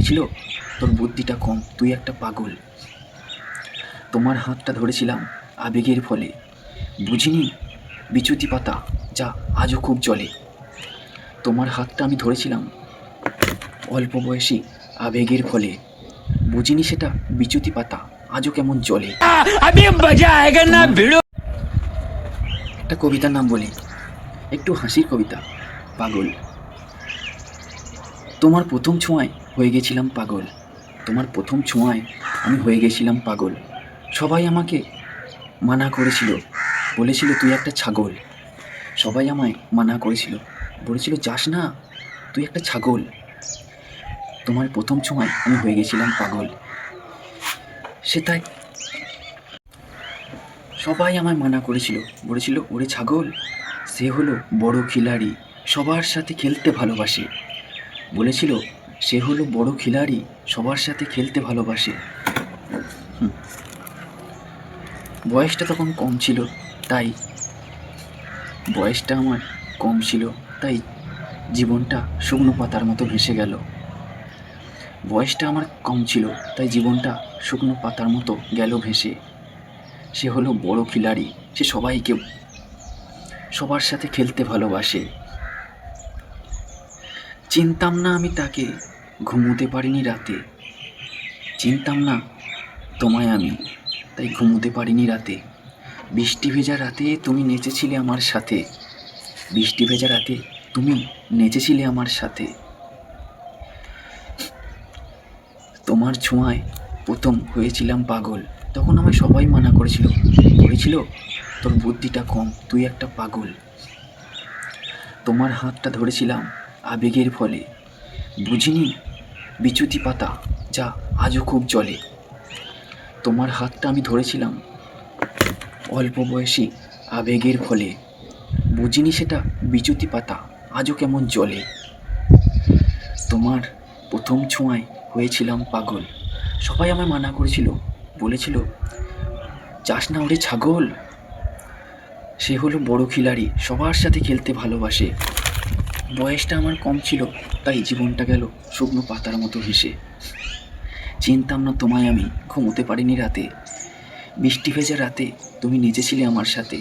বলেছিল তোর বুদ্ধিটা কম, তুই একটা পাগল। তোমার হাতটা ধরেছিলাম আবেগের ফলে, বুঝিনি বিচুতি পাতা যা আজও খুব জ্বলে। তোমার হাতটা আমি ধরেছিলাম অল্প বয়সী আবেগের ফলে, বুঝিনি সেটা বিচুতি পাতা আজও কেমন জ্বলে। একটা কবিতার নাম বলি, একটু হাসির কবিতা, পাগল। তোমার প্রথম ছোঁয়ায় হয়ে গেছিলাম পাগল, তোমার প্রথম ছোঁয়ায় আমি হয়ে গেছিলাম পাগল। সবাই আমাকে মানা করেছিল, বলেছিল তুই একটা ছাগল। সবাই আমায় মানা করেছিল, বলেছিল যাস না, তুই একটা ছাগল। তোমার প্রথম ছোঁয়ায় আমি হয়ে গেছিলাম পাগল। সেটাই সবাই আমায় মানা করেছিল, বলেছিল ওরে ছাগল, সে হলো বড় খিলাড়ি, সবার সাথে খেলতে ভালোবাসে। বলেছিল সে হলো বড় খিলাড়ি, সবার সাথে খেলতে ভালোবাসে। বয়সটা তখন কম ছিল, তাই বয়সটা আমার কম ছিল, তাই জীবনটা শুকনো পাতার মতো ভেসে গেল। বয়সটা আমার কম ছিল, তাই জীবনটা শুকনো পাতার মতো গেল ভেসে। সে হলো বড় খিলাড়ি, সে সবাইকে সবার সাথে খেলতে ভালোবাসে। চিনতাম না আমি তাকে, ঘুমোতে পারিনি রাতে। চিনতাম না তোমায় আমি, তাই ঘুমোতে পারিনি রাতে। বৃষ্টি ভেজা রাতে তুমি নেচেছিলে আমার সাথে, বৃষ্টি ভেজা রাতে তুমি নেচেছিলে আমার সাথে। তোমার ছোঁয়ায় প্রথম হয়েছিলাম পাগল, তখন আমায় সবাই মানা করেছিল, বলেছিল তোর বুদ্ধিটা কম, তুই একটা পাগল। তোমার হাতটা ধরেছিলাম আবেগের ফলে, বুঝিনি বিচুতি পাতা যা আজও খুব জ্বলে। তোমার হাতটা আমি ধরেছিলাম অল্প বয়সী আবেগের ফলে, বুঝিনি সেটা বিচুতি পাতা আজও কেমন জ্বলে। তোমার প্রথম ছোঁয়ায় হয়েছিলাম পাগল। সবাই আমায় মানা করেছিল, বলেছিল যাস না ওরে ছাগল, সে হলো বড় খিলাড়ি, সবার সাথে খেলতে ভালোবাসে। বয়সটা আমার কম ছিল, তাই জীবনটা গেল শুকনো পাতার মতো ভেসে। চিনতাম না তোমায় আমি, ঘুমোতে পারিনি রাতে। বৃষ্টি ভেজা রাতে তুমি নেচেছিলে আমার সাথে,